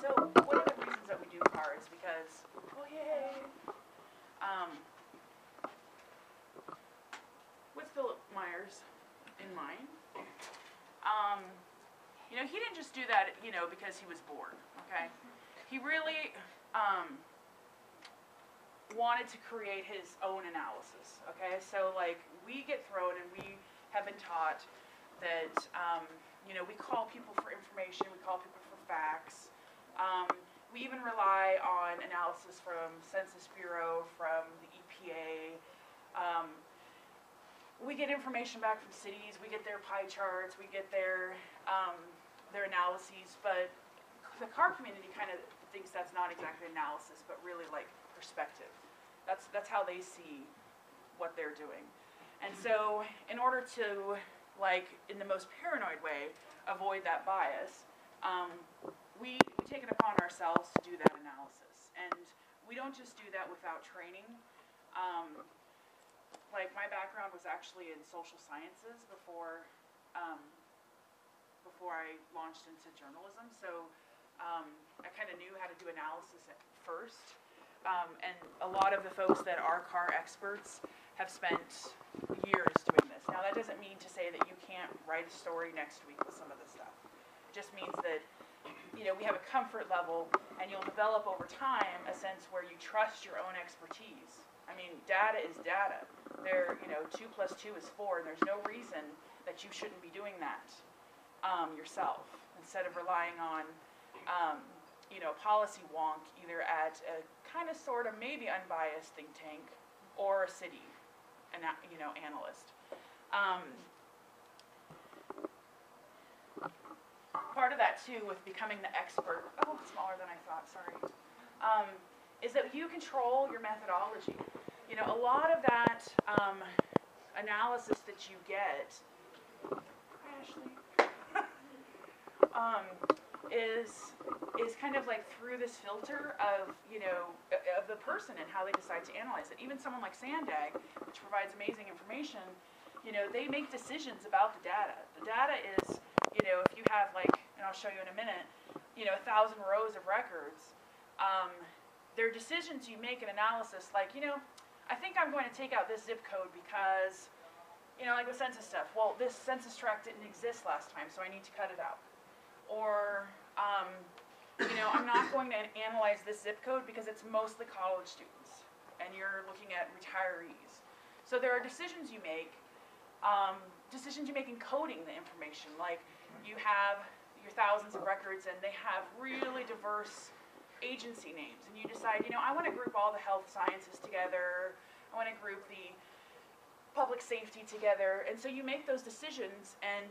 So one of the reasons that we do car is because, oh yay, with Philip Myers in mind, you know, he didn't just do that, you know, because he was bored, okay? He really wanted to create his own analysis, okay? So, like, we get thrown and we have been taught that, you know, we call people for information, we call people for facts. We even rely on analysis from Census Bureau, from the EPA. We get information back from cities, we get their pie charts, we get their analyses, but the car community kind of thinks that's not exactly analysis, but really like perspective. That's how they see what they're doing. And so in order to, like, in the most paranoid way, avoid that bias, we take it upon ourselves to do that analysis. And we don't just do that without training. Like, my background was actually in social sciences before I launched into journalism. So I kind of knew how to do analysis at first. And a lot of the folks that are car experts have spent years doing this. Now, that doesn't mean to say that you can't write a story next week with some of this stuff. It just means that, you know, we have a comfort level, and you'll develop over time a sense where you trust your own expertise. I mean, data is data. You know, 2 + 2 is 4, and there's no reason that you shouldn't be doing that yourself, instead of relying on, you know, policy wonk, either at a kind of sort of maybe unbiased think tank or a city, you know, analyst. Part of that too with becoming the expert, smaller than I thought, sorry, is that you control your methodology. You know, a lot of that analysis that you get, is kind of like through this filter of, you know, of the person and how they decide to analyze it. Even someone like Sandag, which provides amazing information, you know, they make decisions about the data. The data is, you know, if you have, like, and I'll show you in a minute, you know, 1,000 rows of records, there are decisions you make in analysis, like, you know, I think I'm going to take out this zip code because, you know, like with census stuff, well, this census tract didn't exist last time, so I need to cut it out. Or, you know, I'm not going to analyze this zip code because it's mostly college students, and you're looking at retirees. So there are decisions you make in coding the information. Like, you have your thousands of records, and they have really diverse agency names, and you decide, you know, I want to group all the health sciences together, I want to group the public safety together, and so you make those decisions, and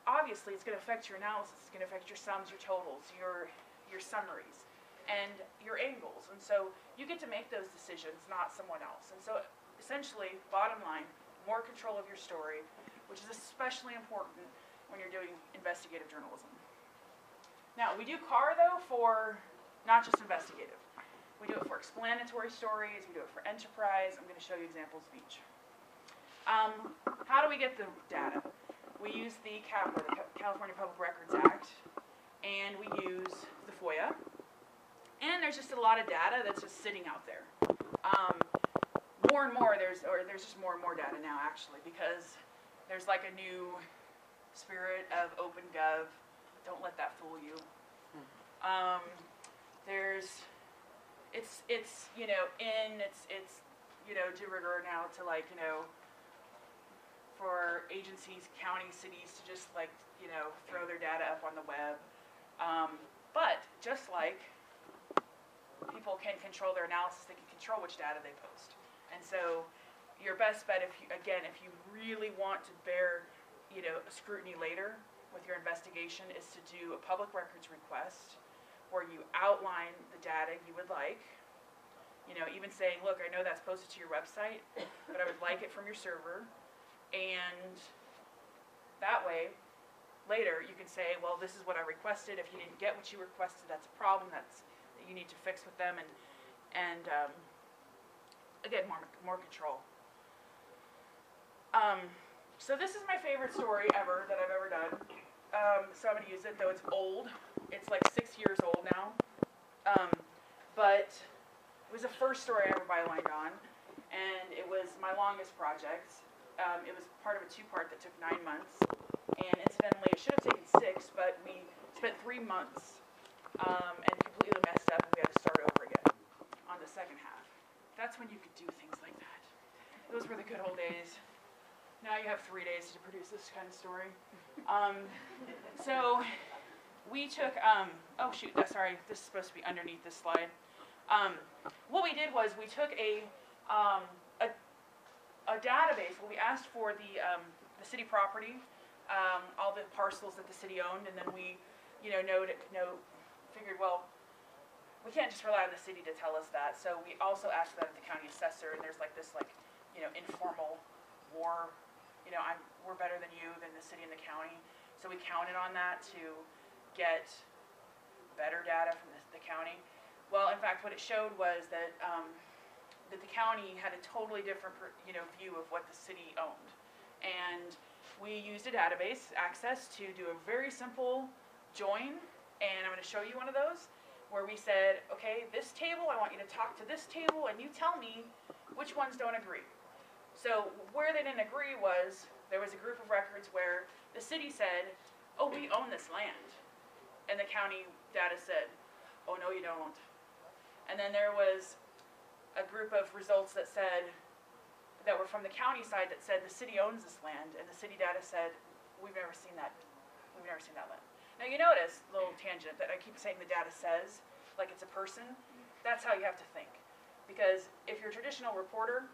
obviously it's going to affect your analysis, it's going to affect your sums, your totals, your summaries, and your angles, and so you get to make those decisions, not someone else. And so essentially, bottom line, more control of your story, which is especially important when you're doing investigative journalism. Now, we do CAR, though, for not just investigative. We do it for explanatory stories, we do it for enterprise. I'm going to show you examples of each. How do we get the data? We use the CAPRA, the California Public Records Act, and we use the FOIA. And there's just a lot of data that's just sitting out there. More and more, there's just more and more data now, actually, because there's like a new spirit of OpenGov. Don't let that fool you. It's you know, it's you know, de rigueur now to, like, you know, for agencies, counties, cities to just, like, you know, throw their data up on the web. But just like people can control their analysis, they can control which data they post. And so your best bet, if you really want to bear, you know, a scrutiny later with your investigation, is to do a public records request where you outline the data you would like. You know, even saying, look, I know that's posted to your website, but I would like it from your server. And that way, later, you can say, well, this is what I requested. If you didn't get what you requested, that's a problem that you need to fix with them. And again, more control. So this is my favorite story ever that I've ever done. So I'm going to use it, though it's old. It's like 6 years old now. first story I ever bylined on, and it was my longest project. It was part of a two-part that took 9 months, and incidentally, it should have taken 6, but we spent 3 months and completely messed up, and we had to start over again on the second half. That's when you could do things like that. Those were the good old days. Now you have 3 days to produce this kind of story. So we took, oh shoot, sorry, this is supposed to be underneath this slide. What we did was we took a database where we asked for the city property, all the parcels that the city owned, and then we, figured, well, we can't just rely on the city to tell us that, so we also asked that of the county assessor, and there's this informal war, we're better than you, than the city and the county, so we counted on that to get better data from the county. Well, in fact, what it showed was that that the county had a totally different view of what the city owned, and we used a database access to do a very simple join, and I'm going to show you one of those where we said, okay, this table, I want you to talk to this table, and you tell me which ones don't agree. So where they didn't agree was there was a group of records where the city said, oh, we own this land, and the county data said, oh, no, you don't. And then there was a group of results that were from the county side that said the city owns this land, and the city data said, we've never seen that land. Now you notice, little tangent, that I keep saying the data says, like it's a person. That's how you have to think. Because if you're a traditional reporter,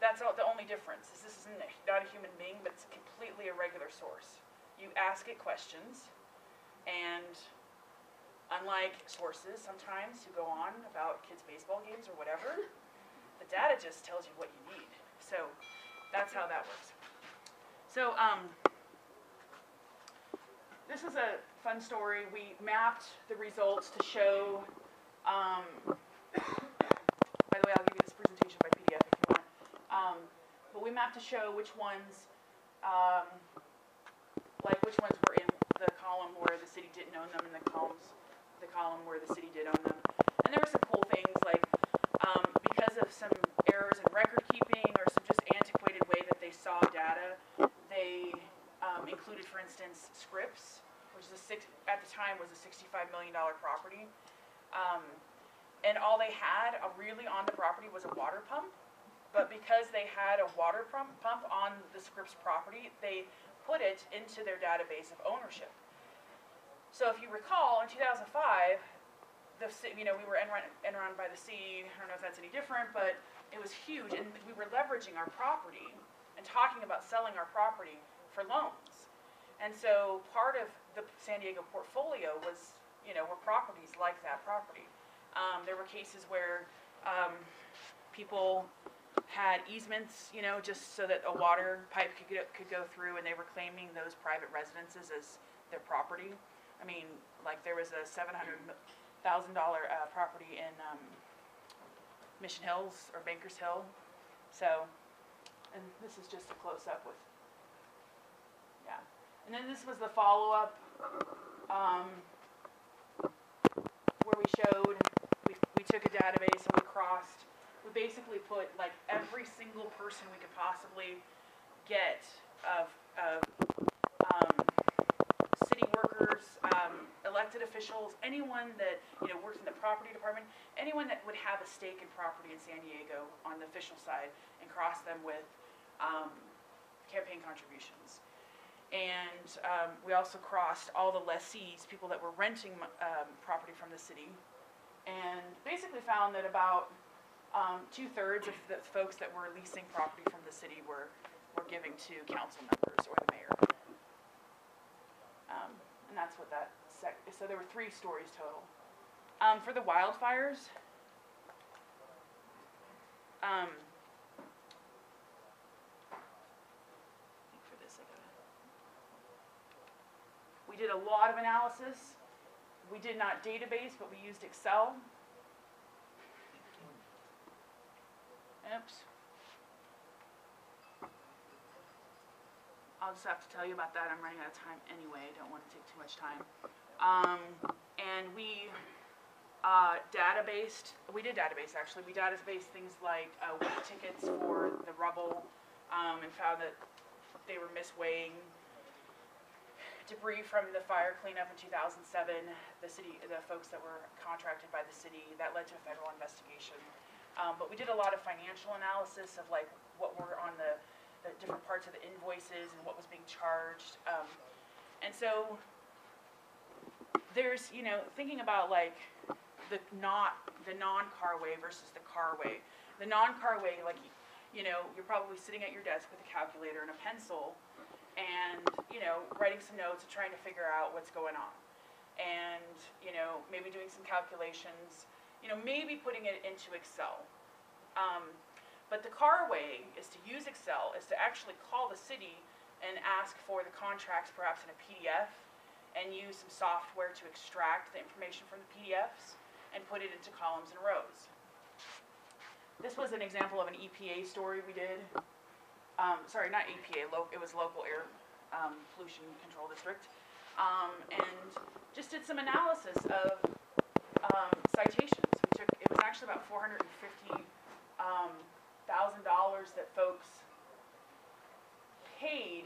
that's the only difference. This isn't not a human being, but it's completely a regular source. You ask it questions, and unlike sources sometimes who go on about kids' baseball games or whatever, the data just tells you what you need. So that's how that works. So this is a fun story. We mapped the results to show, by the way, I'll give you this presentation by PDF if you want. But we mapped to show which ones were in the column where the city didn't own them, and the column where the city did own them. And there were some cool things, like because of some errors in record keeping or some just antiquated way that they saw data, they included, for instance, Scripps, which is at the time was a $65 million property. And all they had really on the property was a water pump. But because they had a water pump on the Scripps property, they put it into their database of ownership. So if you recall, in 2005, we were Enron by the sea. I don't know if that's any different, but it was huge, and we were leveraging our property and talking about selling our property for loans. And so part of the San Diego portfolio was, were properties like that property. There were cases where people had easements, just so that a water pipe could go through, and they were claiming those private residences as their property. I mean, like there was a $700,000 property in Mission Hills or Bankers Hill. So, and this is just a close-up with, yeah. And then this was the follow-up where we showed, we took a database and we basically put like every single person we could possibly get of city workers, elected officials, anyone that works in the property department, anyone that would have a stake in property in San Diego on the official side, and cross them with campaign contributions. And we also crossed all the lessees, people that were renting property from the city, and basically found that about 2/3 of the folks that were leasing property from the city were giving to council members or the mayor. And that's what that so there were 3 stories total. For the wildfires, we did a lot of analysis. We did not database, but we used Excel. Oops. I'll just have to tell you about that. I'm running out of time anyway. I don't want to take too much time. And we We did database actually. We database things like weight tickets for the rubble, and found that they were misweighing debris from the fire cleanup in 2007. The folks that were contracted by the city, that led to a federal investigation. But we did a lot of financial analysis of like what were on the different parts of the invoices and what was being charged. And so there's, thinking about like the non-car way versus the car way. The non-car way, like, you're probably sitting at your desk with a calculator and a pencil and, writing some notes and trying to figure out what's going on. And, maybe doing some calculations, maybe putting it into Excel. But the car way is to use Excel, is to actually call the city and ask for the contracts perhaps in a PDF and use some software to extract the information from the PDFs and put it into columns and rows. This was an example of an EPA story we did. Sorry, not EPA, it was local air pollution control district. And just did some analysis of citations. It was actually about $450,000 that folks paid.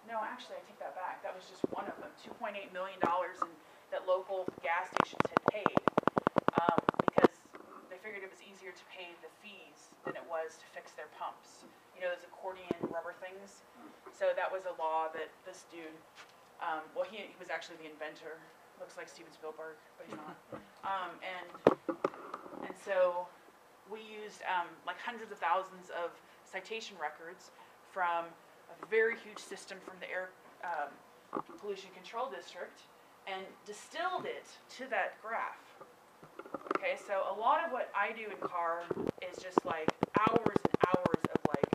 No, actually, I take that back. That was just one of them. $2.8 million that local gas stations had paid because they figured it was easier to pay the fees than it was to fix their pumps. Those accordion rubber things. So that was a law that this dude, he was actually the inventor. Looks like Steven Spielberg, but he's not. And so we used like hundreds of thousands of citation records from a very huge system from the air pollution control district and distilled it to that graph. Okay, so a lot of what I do in CAR is just like hours and hours of like,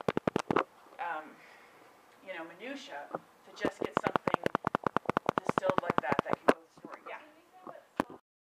minutia to just get